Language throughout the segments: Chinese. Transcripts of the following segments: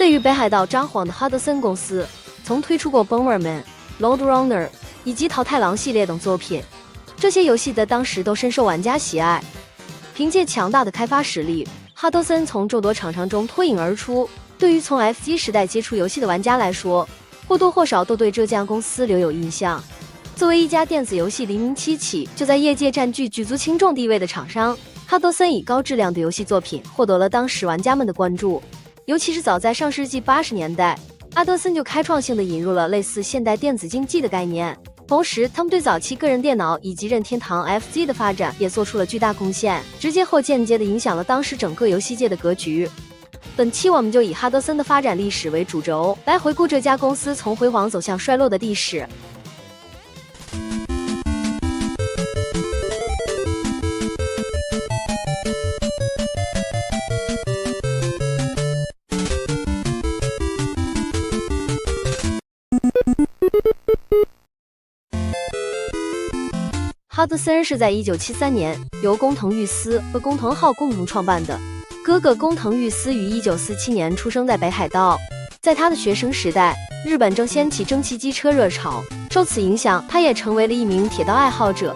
位于北海道札幌的哈德森公司，曾推出过《Bomberman》、《Lord Runner》以及《桃太郎》系列等作品。这些游戏在当时都深受玩家喜爱。凭借强大的开发实力，哈德森从众多厂商中脱颖而出。对于从 FC 时代接触游戏的玩家来说，或多或少都对这家公司留有印象。作为一家电子游戏黎明期起就在业界占据举足轻重地位的厂商，哈德森以高质量的游戏作品获得了当时玩家们的关注。尤其是早在上世纪80年代，哈德森就开创性地引入了类似现代电子竞技的概念。同时，他们对早期个人电脑以及任天堂 FC 的发展也做出了巨大贡献，直接或间接地影响了当时整个游戏界的格局。本期我们就以哈德森的发展历史为主轴，来回顾这家公司从辉煌走向衰落的历史。哈德森是在1973年由工藤裕司和工藤浩共同创办的。哥哥工藤裕司于1947年出生在北海道。在他的学生时代，日本正掀起蒸汽机车热潮，受此影响，他也成为了一名铁道爱好者。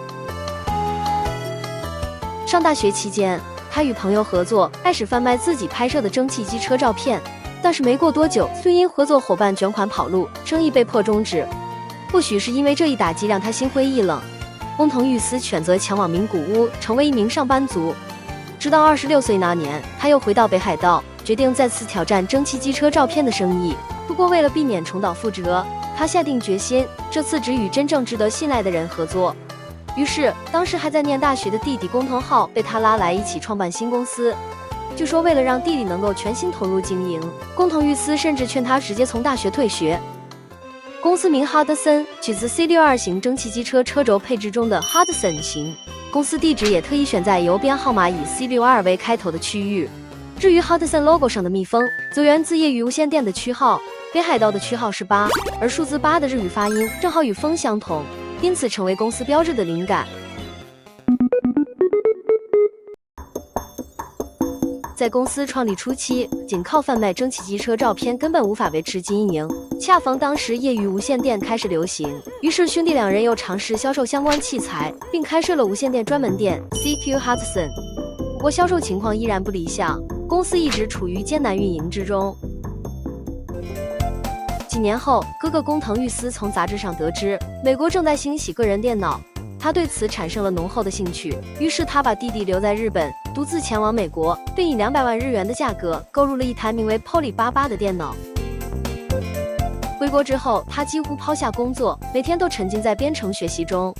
上大学期间，他与朋友合作，开始贩卖自己拍摄的蒸汽机车照片。但是没过多久，虽因合作伙伴卷款跑路，生意被迫终止。或许是因为这一打击让他心灰意冷，工藤裕司选择前往名古屋，成为一名上班族。直到26岁那年，他又回到北海道，决定再次挑战蒸汽机车照片的生意。不过为了避免重蹈覆辙，他下定决心，这次只与真正值得信赖的人合作。于是，当时还在念大学的弟弟工藤浩被他拉来一起创办新公司。据说为了让弟弟能够全心投入经营，工藤裕司甚至劝他直接从大学退学。公司名哈德森取自 C62 型蒸汽机车车轴配置中的哈德森型，公司地址也特意选在邮编号码以 C62 为开头的区域。至于哈德森 logo 上的蜜蜂，则源自业余无线电的区号，北海道的区号是8，而数字8的日语发音正好与风相同，因此成为公司标志的灵感。在公司创立初期，仅靠贩卖蒸汽机车照片根本无法维持经营。恰逢当时业余无线电开始流行，于是兄弟两人又尝试销售相关器材，并开设了无线电专门店 CQ Hudson。不过销售情况依然不理想，公司一直处于艰难运营之中。几年后，哥哥工藤裕司从杂志上得知美国正在兴起个人电脑，他对此产生了浓厚的兴趣，于是他把弟弟留在日本，独自前往美国，并以200万日元的价格购入了一台名为 Poly88 的电脑。回国之后，他几乎抛下工作，每天都沉浸在编程学习中。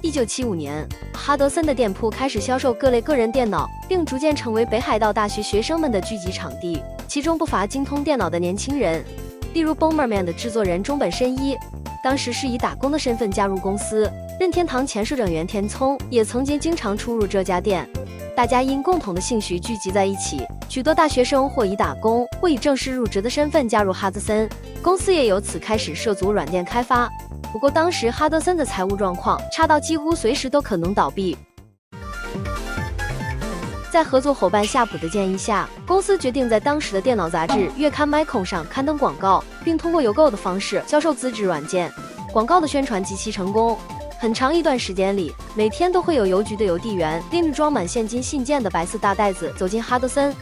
1975年，哈德森的店铺开始销售各类个人电脑，并逐渐成为北海道大学学生们的聚集场地，其中不乏精通电脑的年轻人，例如 Bomberman 的制作人中本伸一，当时是以打工的身份加入公司。任天堂前社长原田聪也曾经经常出入这家店。大家因共同的兴趣聚集在一起，许多大学生或以打工，或以正式入职的身份加入哈德森，公司也由此开始涉足软件开发。不过当时哈德森的财务状况差到几乎随时都可能倒闭。在合作伙伴夏普的建议下，公司决定在当时的电脑杂志月刊 Micon 上刊登广告，并通过邮购的方式销售自制软件。广告的宣传极其成功，很长一段时间里，每天都会有邮局的邮递员拎着装满现金信件的白色大袋子走进哈德森，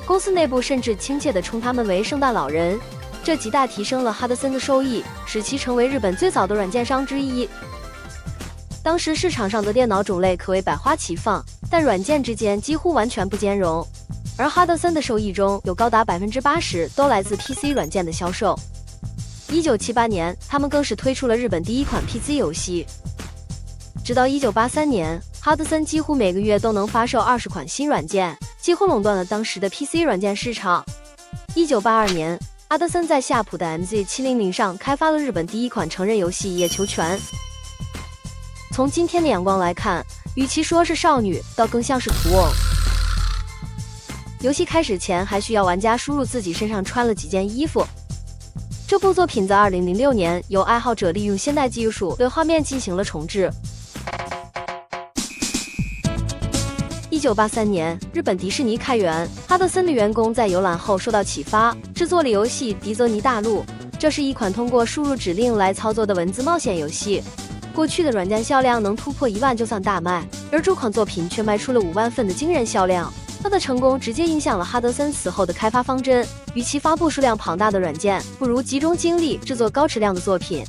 公司内部甚至亲切地称他们为圣诞老人。这极大提升了哈德森的收益，使其成为日本最早的软件商之一。当时市场上的电脑种类可谓百花齐放，但软件之间几乎完全不兼容，而哈德森的收益中有高达80%都来自 PC 软件的销售。1978年，他们更是推出了日本第一款 PC 游戏。直到1983年，哈德森几乎每个月都能发售20款新软件，几乎垄断了当时的 PC 软件市场。1982年，哈德森在夏普的 MZ700 上开发了日本第一款成人游戏《野球拳》。从今天的眼光来看，与其说是少女，倒更像是土偶。游戏开始前还需要玩家输入自己身上穿了几件衣服。这部作品在2006年由爱好者利用现代技术对画面进行了重制。1983年，日本迪士尼开园，哈德森的员工在游览后受到启发，制作了游戏《迪泽尼大陆》。这是一款通过输入指令来操作的文字冒险游戏。过去的软件销量能突破1万就算大卖，而这款作品却卖出了5万份的惊人销量。它的成功直接影响了哈德森死后的开发方针，与其发布数量庞大的软件，不如集中精力制作高质量的作品。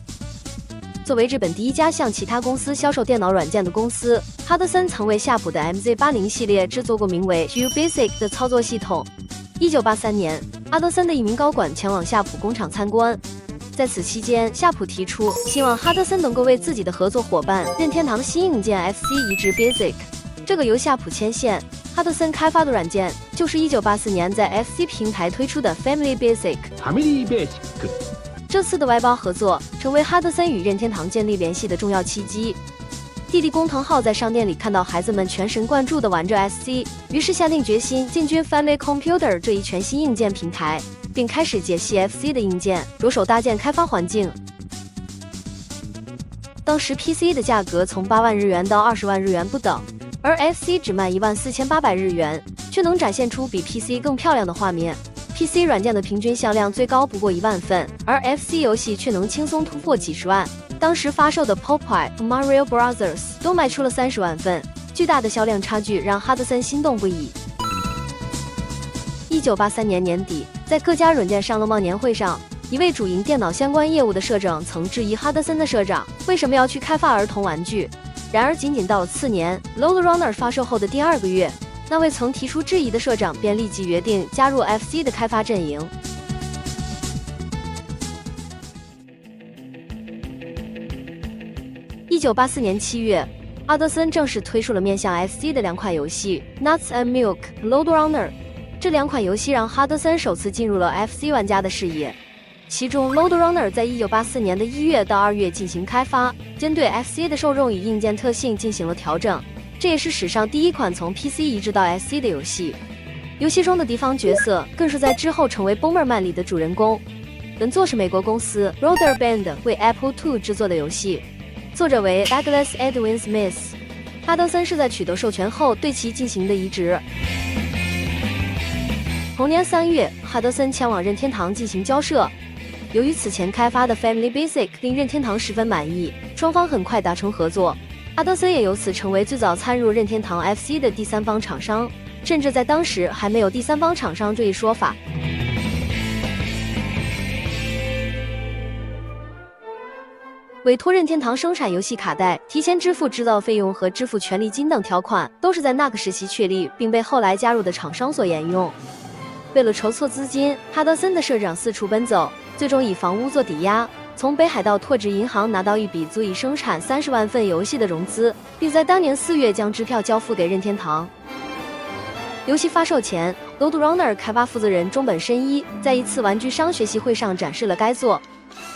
作为日本第一家向其他公司销售电脑软件的公司，哈德森曾为夏普的 MZ80 系列制作过名为 QBasic 的操作系统。1983年，哈德森的一名高管前往夏普工厂参观，在此期间，夏普提出希望哈德森能够为自己的合作伙伴任天堂的新硬件 FC 移植 Basic， 这个由夏普牵线，哈德森开发的软件就是1984年在 FC 平台推出的 Family Basic。这次的外包合作成为哈德森与任天堂建立联系的重要契机。弟弟工藤浩在商店里看到孩子们全神贯注地玩着 SC， 于是下定决心进军 Family Computer 这一全新硬件平台，并开始解析 FC 的硬件，着手搭建开发环境。当时 PC 的价格从8万日元到20万日元不等，而 FC 只卖14800日元，却能展现出比 PC 更漂亮的画面。PC 软件的平均销量最高不过1万份，而 FC 游戏却能轻松突破几十万。当时发售的 Popeye 和 Mario Brothers 都卖出了30万份，巨大的销量差距让哈德森心动不已。1983年年底，在各家软件上乐茂年会上，一位主营电脑相关业务的社长曾质疑哈德森的社长为什么要去开发儿童玩具。然而仅仅到了次年 Lode Runner 发售后的第2个月，那位曾提出质疑的社长便立即决定加入 FC 的开发阵营。1984年7月，哈德森正式推出了面向 FC 的2款游戏 Nuts and Milk 和 Lode Runner。这2款游戏让哈德森首次进入了 FC 玩家的视野。其中 Lode Runner 在1984年的1月到2月进行开发，针对 FC 的受众与硬件特性进行了调整，这也是史上第一款从 PC 移植到 SC 的游戏。游戏中的敌方角色更是在之后成为 Bomberman 里的主人公。本作是美国公司 Roder Band 为 Apple II 制作的游戏，作者为 Douglas Edwin Smith。哈德森是在取得授权后对其进行的移植。同年3月，哈德森前往任天堂进行交涉。由于此前开发的 Family Basic 令任天堂十分满意，双方很快达成合作。哈德森也由此成为最早参入任天堂 FC 的第三方厂商，甚至在当时还没有第三方厂商这一说法。委托任天堂生产游戏卡带、提前支付制造费用和支付权利金等条款，都是在那个时期确立，并被后来加入的厂商所沿用。为了筹措资金，哈德森的社长四处奔走，最终以房屋做抵押，从北海道拓殖银行拿到一笔足以生产30万份游戏的融资，并在当年4月将支票交付给任天堂。游戏发售前 ，Lode Runner 开发负责人中本伸一在一次玩具商学习会上展示了该作。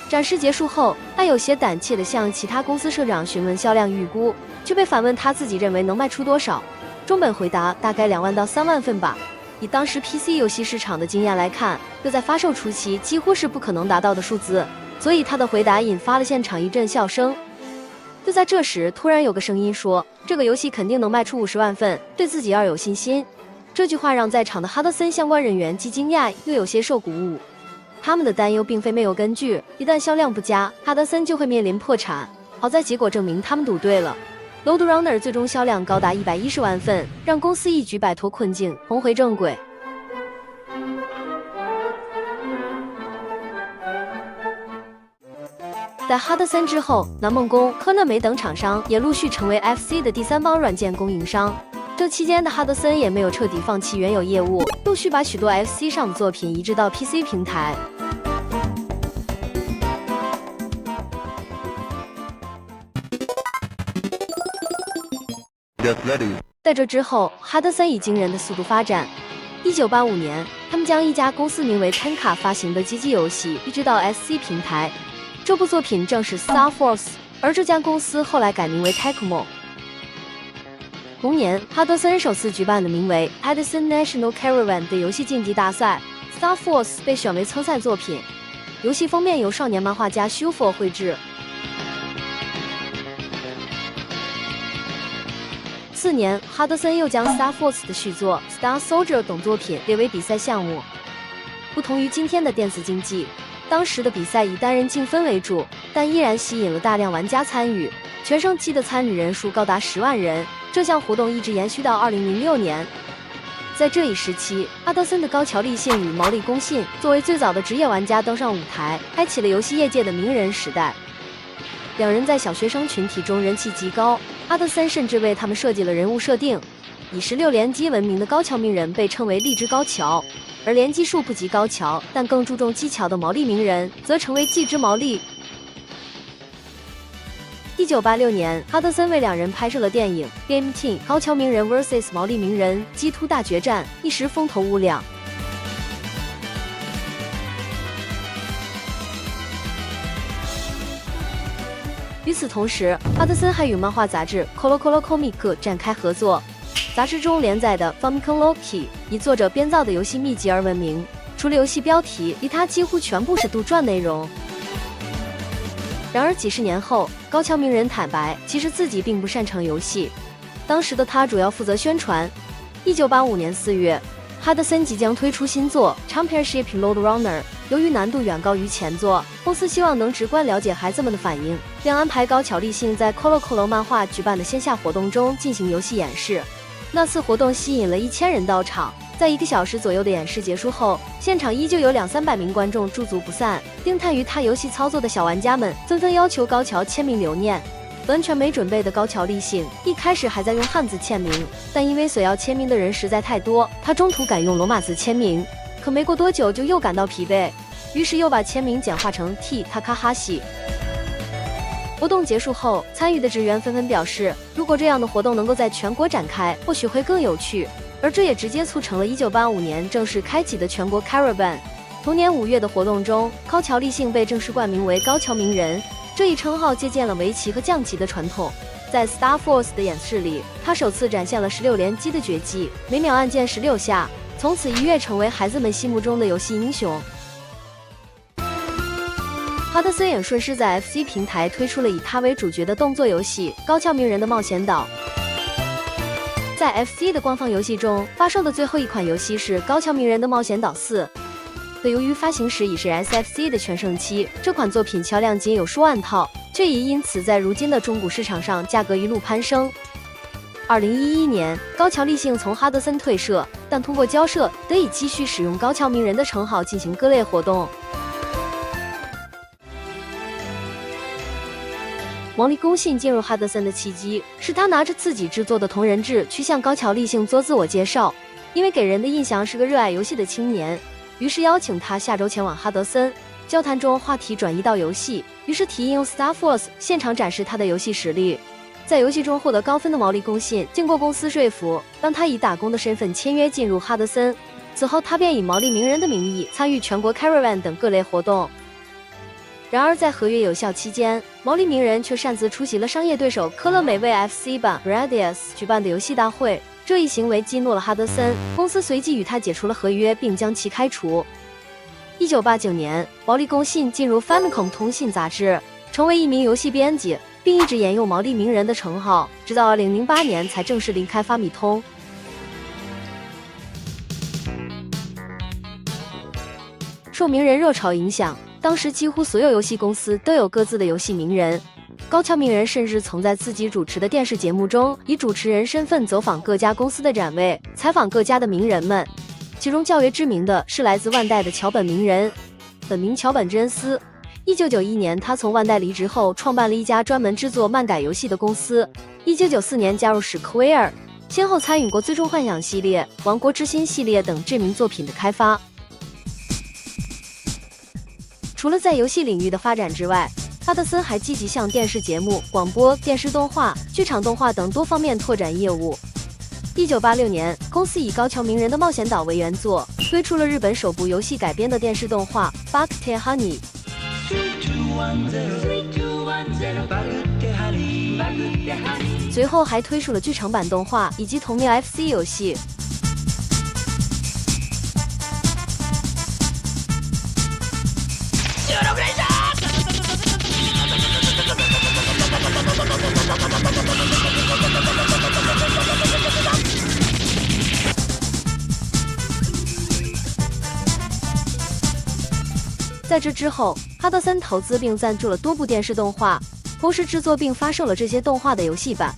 展示结束后，他有些胆怯地向其他公司社长询问销量预估，却被反问他自己认为能卖出多少。中本回答大概2万到3万份吧。以当时 PC 游戏市场的经验来看，这在发售初期几乎是不可能达到的数字，所以他的回答引发了现场一阵笑声。就在这时，突然有个声音说：“这个游戏肯定能卖出50万份，对自己要有信心。”这句话让在场的哈德森相关人员既惊讶又有些受鼓舞。他们的担忧并非没有根据，一旦销量不佳，哈德森就会面临破产。好在结果证明他们赌对了。Lode Runner 最终销量高达110万份，让公司一举摆脱困境，重回正轨。在哈德森之后，南梦宫、科乐美等厂商也陆续成为 FC 的第三方软件供应商。这期间的哈德森也没有彻底放弃原有业务，陆续把许多 FC 上的作品移植到 PC 平台。在这之后，哈德森以惊人的速度发展。1985年，他们将一家公司名为 Tenka 发行的街机游戏移植到 SC 平台。这部作品正是 Star Force， 而这家公司后来改名为 Tecmo。同年，哈德森首次举办了名为 Edison National Caravan 的游戏竞技大赛 ，Star Force 被选为参赛作品。游戏封面由少年漫画家 Shufo 绘制。4年，哈德森又将 Star Force 的续作 Star Soldier 等作品列为比赛项目。不同于今天的电子竞技，当时的比赛以单人竞分为主，但依然吸引了大量玩家参与，全盛期的参与人数高达10万人。这项活动一直延续到2006年。在这一时期，哈德森的高桥立信与毛利恭信作为最早的职业玩家登上舞台，开启了游戏业界的名人时代。两人在小学生群体中人气极高，哈德森甚至为他们设计了人物设定。以16连击闻名的高桥名人被称为荔枝高桥，而连击数不及高桥但更注重技巧的毛利名人则成为技之毛利。1986年，哈德森为两人拍摄了电影《Game Team》，高桥名人 vs 毛利名人激突大决战，一时风头无两。与此同时，哈德森还与漫画杂志 Colo Colo Comic 展开合作。杂志中连载的 Famicom Loki 以作者编造的游戏秘籍而闻名，除了游戏标题，其他几乎全部是杜撰内容。然而几十年后，高桥名人坦白，其实自己并不擅长游戏。当时的他主要负责宣传。1985年4月，哈德森即将推出新作 Championship Road Runner， 由于难度远高于前作，公司希望能直观了解孩子们的反应，并安排高桥立信在 Colo Colo 漫画举办的线下活动中进行游戏演示。那次活动吸引了1000人到场。在1个小时左右的演示结束后，现场依旧有200-300名观众驻足不散。惊叹于他游戏操作的小玩家们纷纷要求高桥签名留念。完全没准备的高桥立信一开始还在用汉字签名，但因为所要签名的人实在太多，他中途改用罗马字签名。可没过多久就又感到疲惫，于是又把签名简化成 T Takahashi。活动结束后，参与的职员纷纷表示，如果这样的活动能够在全国展开，或许会更有趣。而这也直接促成了1985年正式开启的全国 Caravan。同年5月的活动中，高桥立信被正式冠名为高桥名人，这一称号借鉴了围棋和象棋的传统。在 Star Force 的演示里，他首次展现了16连击的绝技，每秒按键16下，从此一跃成为孩子们心目中的游戏英雄。哈德森也顺势在 FC 平台推出了以他为主角的动作游戏《高桥名人的冒险岛》。在 FC 的官方游戏中发售的最后一款游戏是《高桥名人的冒险岛4》。由于发行时已是 SFC 的全盛期，这款作品销量仅有数万套，却也因此在如今的中古市场上价格一路攀升。2011年，高桥立信从哈德森退社，但通过交涉得以继续使用高桥名人的称号进行各类活动。毛利恭信进入哈德森的契机是他拿着自己制作的同人志去向高桥立信做自我介绍，因为给人的印象是个热爱游戏的青年，于是邀请他下周前往哈德森。交谈中话题转移到游戏，于是提议用 Star Force 现场展示他的游戏实力。在游戏中获得高分的毛利恭信经过公司说服，让他以打工的身份签约进入哈德森。此后他便以毛利名人的名义参与全国 Caravan 等各类活动。然而在合约有效期间，毛利名人却擅自出席了商业对手科乐美为 FC 版 Radius 举办的游戏大会，这一行为激怒了哈德森，公司随即与他解除了合约，并将其开除。1989年，毛利恭信进入 Famicom 通信杂志，成为一名游戏编辑，并一直沿用毛利名人的称号，直到2008年才正式离开发米通。受名人热潮影响，当时几乎所有游戏公司都有各自的游戏名人。高桥名人甚至曾在自己主持的电视节目中，以主持人身份走访各家公司的展位，采访各家的名人们。其中较为知名的是来自万代的桥本名人，本名桥本真司。1991年，他从万代离职后，创办了一家专门制作漫改游戏的公司。1994年加入史克威尔，先后参与过《最终幻想》系列、《王国之心》系列等知名作品的开发。除了在游戏领域的发展之外，哈德森还积极向电视节目、广播、电视动画、剧场动画等多方面拓展业务。1986年，公司以高桥名人的冒险岛为原作，推出了日本首部游戏改编的电视动画《Bug the Honey》。随后还推出了剧场版动画以及同名 FC 游戏。在这之后，哈德森投资并赞助了多部电视动画，同时制作并发售了这些动画的游戏版。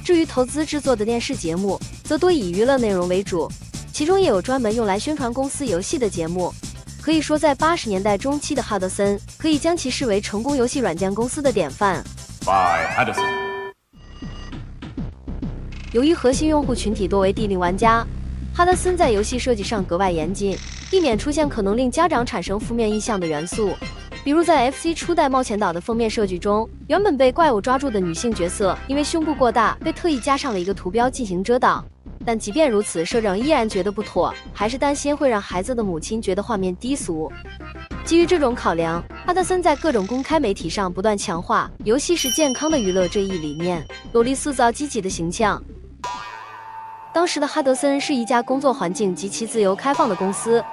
至于投资制作的电视节目，则多以娱乐内容为主，其中也有专门用来宣传公司游戏的节目。可以说，在80年代中期的哈德森，可以将其视为成功游戏软件公司的典范。由于核心用户群体多为低龄玩家，哈德森在游戏设计上格外严谨，避免出现可能令家长产生负面印象的元素。比如在 FC 初代冒险岛的封面设计中，原本被怪物抓住的女性角色，因为胸部过大，被特意加上了一个图标进行遮挡。但即便如此，社长依然觉得不妥，还是担心会让孩子的母亲觉得画面低俗。基于这种考量，哈德森在各种公开媒体上不断强化游戏是健康的娱乐这一理念，努力塑造积极的形象。当时的哈德森是一家工作环境极其自由开放的公司，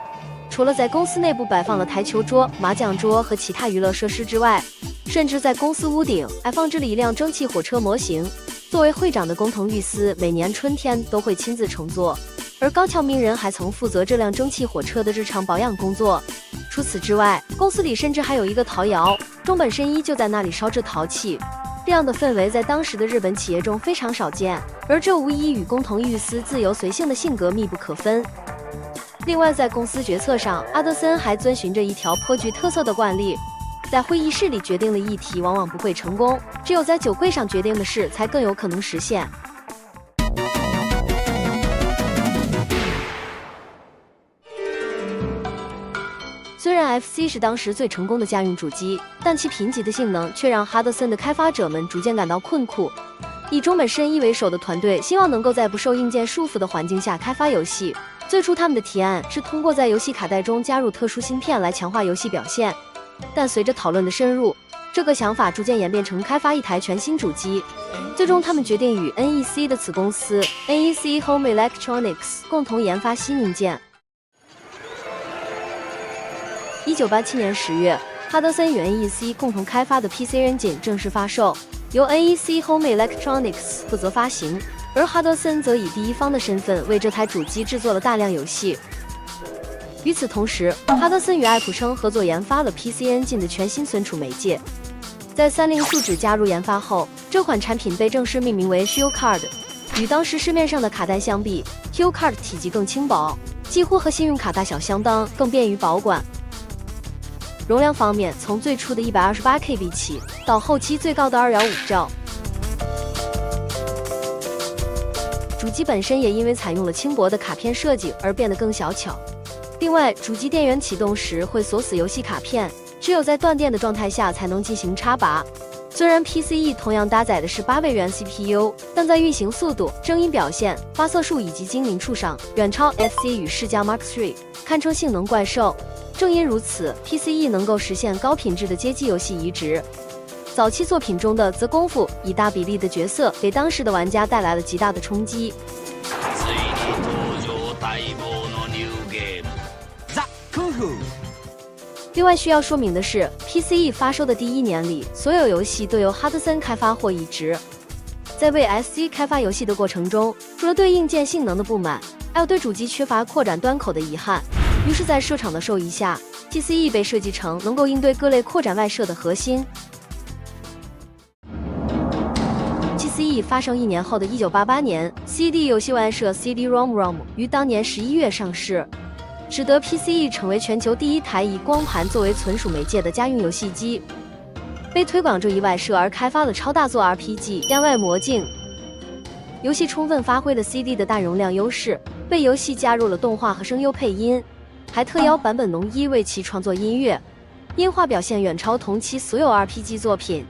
除了在公司内部摆放了台球桌、麻将桌和其他娱乐设施之外，甚至在公司屋顶还放置了一辆蒸汽火车模型。作为会长的工藤裕司每年春天都会亲自乘坐，而高桥名人还曾负责这辆蒸汽火车的日常保养工作。除此之外，公司里甚至还有一个陶窑，中本伸一就在那里烧制陶器。这样的氛围在当时的日本企业中非常少见，而这无疑与工藤裕司自由随性的性格密不可分。另外，在公司决策上，哈德森还遵循着一条颇具特色的惯例，在会议室里决定的议题往往不会成功，只有在酒柜上决定的事才更有可能实现。虽然 FC 是当时最成功的家用主机，但其贫瘠的性能却让哈德森的开发者们逐渐感到困苦。以中本伸一为首的团队希望能够在不受硬件束缚的环境下开发游戏。最初他们的提案是通过在游戏卡带中加入特殊芯片来强化游戏表现，但随着讨论的深入，这个想法逐渐演变成开发一台全新主机。最终他们决定与 NEC 的子公司 NEC Home Electronics 共同研发新硬件。1987年10月，哈德森与 NEC 共同开发的 PC Engine 正式发售，由 NEC Home Electronics 负责发行，而哈德森则以第一方的身份为这台主机制作了大量游戏。与此同时，哈德森与爱普生合作研发了 PC Engine 的全新存储媒介。在30数指加入研发后，这款产品被正式命名为 HuCard。与当时市面上的卡带相比， HuCard 体积更轻薄，几乎和信用卡大小相当，更便于保管。容量方面，从最初的128KB 起，到后期最高的2.5兆。主机本身也因为采用了轻薄的卡片设计而变得更小巧。另外，主机电源启动时会锁死游戏卡片，只有在断电的状态下才能进行插拔。虽然 PCE 同样搭载的是8位元 CPU， 但在运行速度、声音表现、发色数以及精灵处上远超 FC 与世嘉 Mark III， 堪称性能怪兽。正因如此 ，PCE 能够实现高品质的街机游戏移植。早期作品中的则功夫以大比例的角色给当时的玩家带来了极大的冲击。另外需要说明的是 ，PCE 发售的第1年里，所有游戏都由哈德森开发或移植。在为 SC 开发游戏的过程中，除了对硬件性能的不满，还有对主机缺乏扩展端口的遗憾。于是，在社厂的授意下 ，PCE 被设计成能够应对各类扩展外设的核心。PCE 发售1年后的1988年 ，CD 游戏外设 CD-ROM 于当年11月上市，使得 PCE 成为全球第一台以光盘作为存储媒介的家用游戏机。为推广这一外设而开发了超大作 RPG《天外魔境》，游戏充分发挥了 CD 的大容量优势，为游戏加入了动画和声优配音。还特邀坂本龙一为其创作音乐，音画表现远超同期所有 RPG 作品。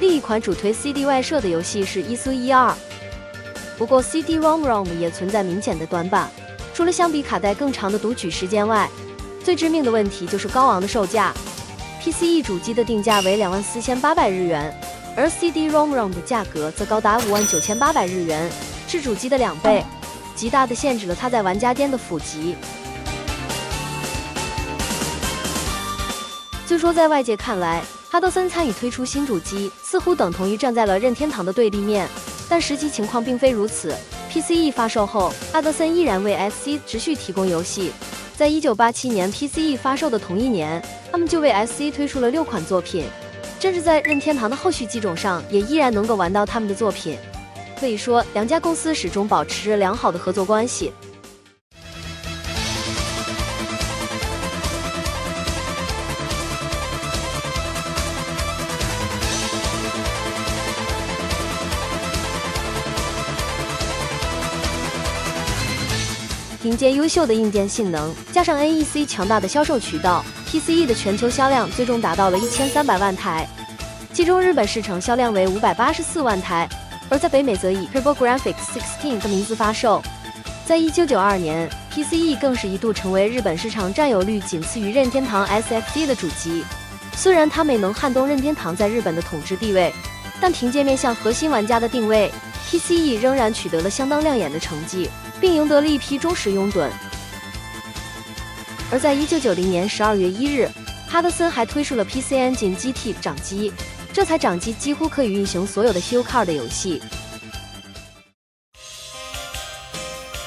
另一款主推 CD 外设的游戏是伊苏12。不过 CD-ROM 也存在明显的短板，除了相比卡带更长的读取时间外，最致命的问题就是高昂的售价。PCE 主机的定价为24800日元，而 CD-ROM 的价格则高达59800日元，是主机的2倍，极大地限制了它在玩家间的普及。虽说在外界看来，哈德森参与推出新主机，似乎等同于站在了任天堂的对立面，但实际情况并非如此。PCE 发售后，哈德森依然为 SC 持续提供游戏。在1987年 PCE 发售的同一年，他们就为 SC 推出了6款作品，甚至在任天堂的后续机种上也依然能够玩到他们的作品。可以说，两家公司始终保持着良好的合作关系。凭借优秀的硬件性能，加上 NEC 强大的销售渠道 ，PCE 的全球销量最终达到了1300万台，其中日本市场销量为584万台，而在北美则以 TurboGrafx-16的名字发售。在1992年 ，PCE 更是一度成为日本市场占有率仅次于任天堂 SFC 的主机。虽然它没能撼动任天堂在日本的统治地位，但凭借面向核心玩家的定位 ，PCE 仍然取得了相当亮眼的成绩，并赢得了一批忠实拥趸。而在1990年12月1日，哈德森还推出了 PC Engine GT 掌机，这台掌机几乎可以运行所有的 HuCard 的游戏。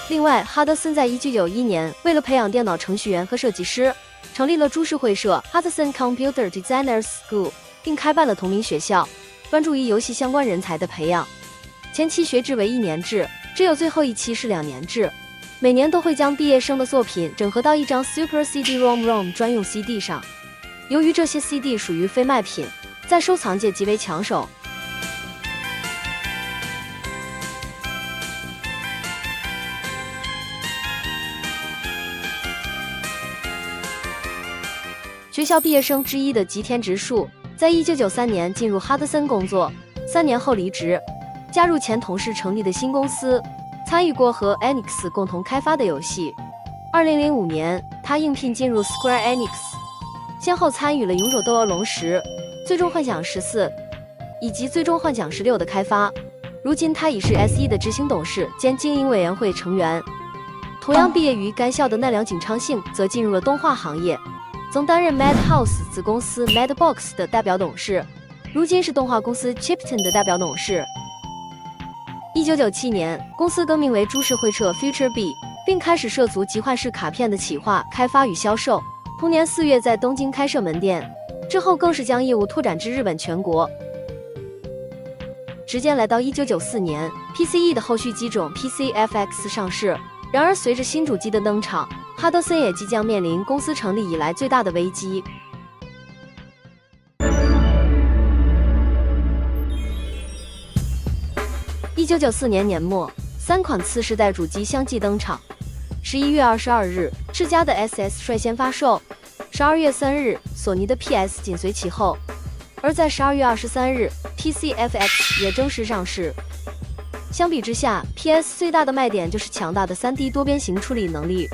另外，哈德森在1991年为了培养电脑程序员和设计师，成立了株式会社 Hudson Computer Designers School， 并开办了同名学校，专注于游戏相关人才的培养。前期学制为1年制，只有最后一期是2年制，每年都会将毕业生的作品整合到一张 Super CD-ROM 专用 CD 上。由于这些 CD 属于非卖品，在收藏界极为抢手。学校毕业生之一的吉田直树，在1993年进入哈德森工作，3年后离职，加入前同事成立的新公司，参与过和 Enix 共同开发的游戏。2005年，他应聘进入 Square Enix， 先后参与了《勇者斗恶龙10》、《最终幻想14》以及《最终幻想16》的开发。如今，他已是 SE 的执行董事兼经营委员会成员。同样毕业于该校的奈良井昌幸，则进入了动画行业。曾担任 Madhouse 子公司 Madbox 的代表董事，如今是动画公司 Chipton 的代表董事。1997年，公司更名为株式会社 Future B， 并开始涉足集换式卡片的企划、开发与销售。同年4月在东京开设门店，之后更是将业务拓展至日本全国。时间来到1994年 ，PCE 的后续机种 PCFX 上市。然而，随着新主机的登场，哈德森也即将面临公司成立以来最大的危机。1994年年末，3款次世代主机相继登场。11月22日，世嘉的 SS 率先发售；12月3日，索尼的 PS 紧随其后。而在12月23日 ，PCFX 也正式上市。相比之下 ，PS 最大的卖点就是强大的 3D 多边形处理能力。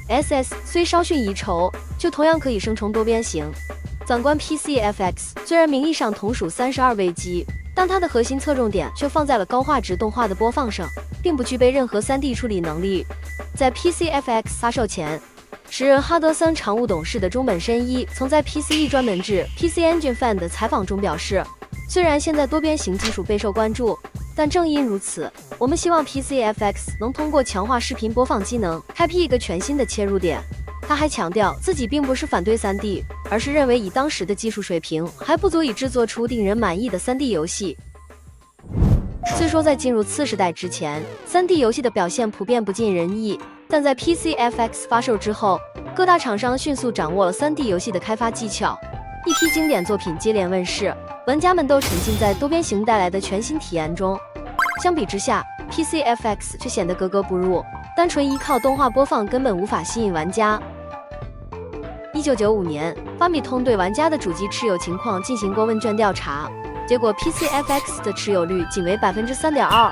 SS 虽稍逊一筹，却同样可以生成多边形。反观 PCFX， 虽然名义上同属32位机，但它的核心侧重点却放在了高画质动画的播放上，并不具备任何 3D 处理能力。在 PCFX 发售前，时任哈德森常务董事的中本伸一曾在 PCE 专门制 PC Engine Fan 的采访中表示，虽然现在多边形技术备受关注，但正因如此，我们希望 PCFX 能通过强化视频播放机能，开辟一个全新的切入点。他还强调自己并不是反对 3D， 而是认为以当时的技术水平还不足以制作出令人满意的 3D 游戏。虽说在进入次世代之前 ，3D 游戏的表现普遍不尽人意，但在 PCFX 发售之后，各大厂商迅速掌握了 3D 游戏的开发技巧，一批经典作品接连问世，玩家们都沉浸在多边形带来的全新体验中。相比之下 ，PCFX 却显得格格不入，单纯依靠动画播放根本无法吸引玩家。1995年，发米通对玩家的主机持有情况进行过问卷调查，结果 PCFX 的持有率仅为 3.2%，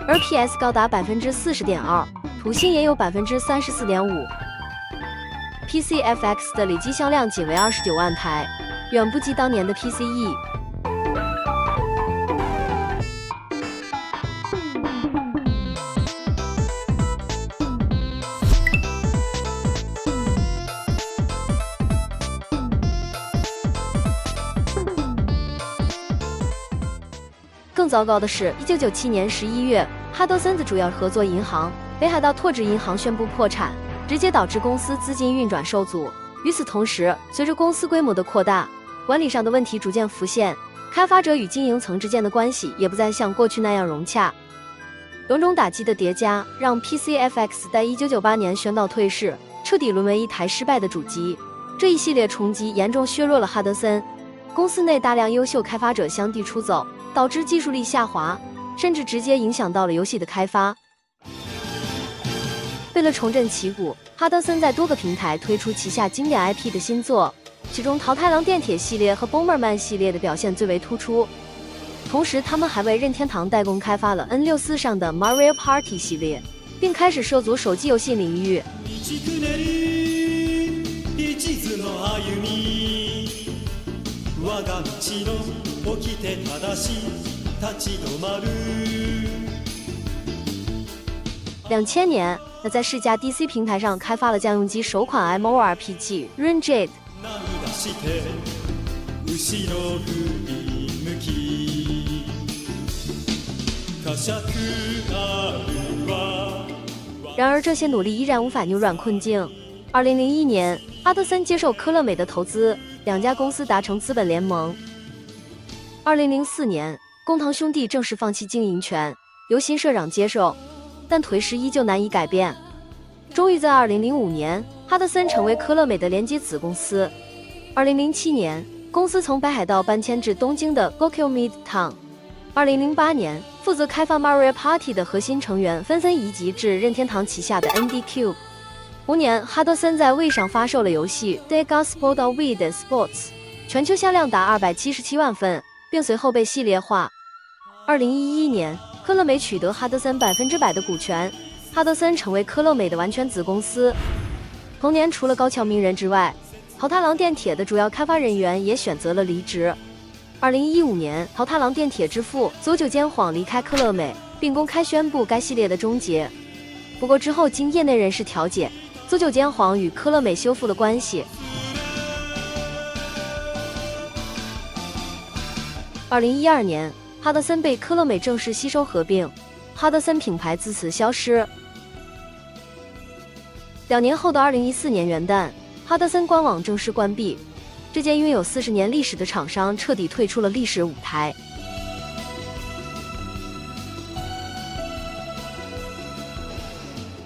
而 PS 高达 40.2%， 土星也有 34.5%。PCFX 的累计销量仅为29万台，远不及当年的 PCE。更糟糕的是，1997年11月，哈德森的主要合作银行北海道拓殖银行宣布破产，直接导致公司资金运转受阻。与此同时，随着公司规模的扩大，管理上的问题逐渐浮现，开发者与经营层之间的关系也不再像过去那样融洽。种种打击的叠加，让 PCFX 在1998年宣告退市，彻底沦为一台失败的主机。这一系列冲击严重削弱了哈德森，公司内大量优秀开发者相继出走，导致技术力下滑，甚至直接影响到了游戏的开发。为了重振旗鼓，哈德森在多个平台推出旗下经典 IP 的新作，其中桃太郎电铁系列和 Bomberman 系列的表現最为突出。同时，他们还为任天堂代工开发了 N64 上的 Mario Party 系列，并开始涉足手機遊戲領域。2000年，他在世嘉 DC 平台上开发了家用机首款 MMORPG Runejade。然而，这些努力依然无法扭转困境。2001年，哈德森接受科乐美的投资，两家公司达成资本联盟。2004年，工藤兄弟正式放弃经营权，由新社长接手，但颓势依旧难以改变。终于在2005年，哈德森成为科乐美的连接子公司。2007年，公司从北海道搬迁至东京的 Gokyo Midtown。2008年，负责开发 Mario Party 的核心成员纷纷移籍至任天堂旗下的 ND Cube。同年，哈德森在 Wii 上发售了游戏 Sega Sport Wii 的 Sports， 全球销量达277万份，并随后被系列化。2011年，科乐美取得哈德森100%的股权，哈德森成为科乐美的完全子公司。同年，除了高桥名人之外，桃太郎电铁的主要开发人员也选择了离职。2015年，桃太郎电铁之父佐久间晃离开科乐美，并公开宣布该系列的终结。不过之后经业内人士调解，佐久间晃与科乐美修复了关系。2012年，哈德森被科乐美正式吸收合并，哈德森品牌自此消失。2年后的2014年元旦，哈德森官网正式关闭，这间拥有40年历史的厂商彻底退出了历史舞台。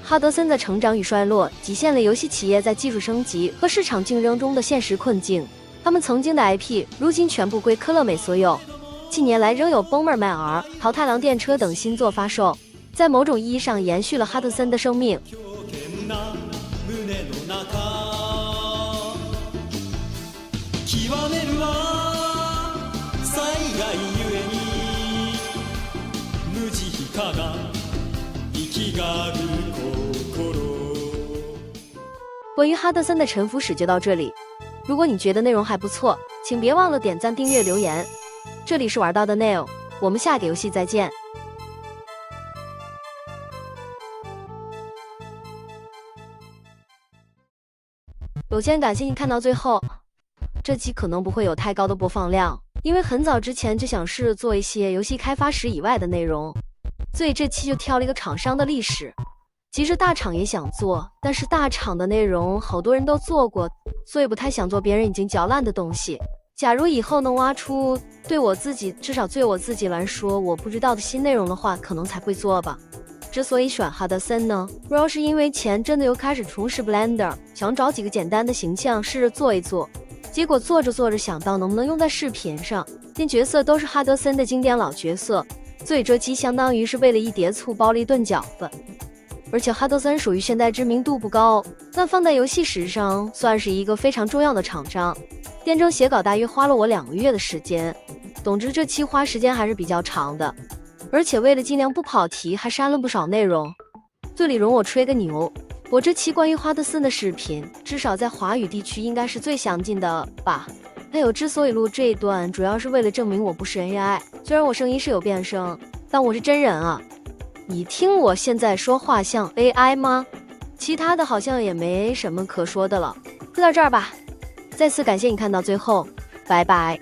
哈德森的成长与衰落，体现了游戏企业在技术升级和市场竞争中的现实困境。他们曾经的 IP 如今全部归科乐美所有，近年来仍有 Bomberman R、桃太郎电車等新作发售，在某种意义上延续了哈德森的生命。关于哈德森的沉浮史就到这里，如果你觉得内容还不错，请别忘了点赞、订阅、留言。这里是玩到的 Nail， 我们下个游戏再见。首先感谢你看到最后，这期可能不会有太高的播放量，因为很早之前就想试做一些游戏开发史以外的内容，所以这期就挑了一个厂商的历史。其实大厂也想做，但是大厂的内容好多人都做过，所以不太想做别人已经嚼烂的东西。假如以后能挖出对我自己，至少对我自己来说我不知道的新内容的话，可能才会做吧。之所以选哈德森呢，主要是因为前阵子又开始重拾 Blender， 想找几个简单的形象试着做一做，结果做着做着想到能不能用在视频上，连角色都是哈德森的经典老角色，所以这期相当于是为了一碟醋包了一顿饺子。而且哈德森属于现在知名度不高，但放在游戏史上算是一个非常重要的厂商。编程写稿大约花了我2个月的时间，总之这期花时间还是比较长的，而且为了尽量不跑题，还删了不少内容。这里容我吹个牛，我这期关于哈德森的视频，至少在华语地区应该是最详尽的吧。还有，之所以录这一段，主要是为了证明我不是 AI。虽然我声音是有变声，但我是真人啊。你听我现在说话像 AI 吗？其他的好像也没什么可说的了，就到这儿吧。再次感谢你看到最后，拜拜。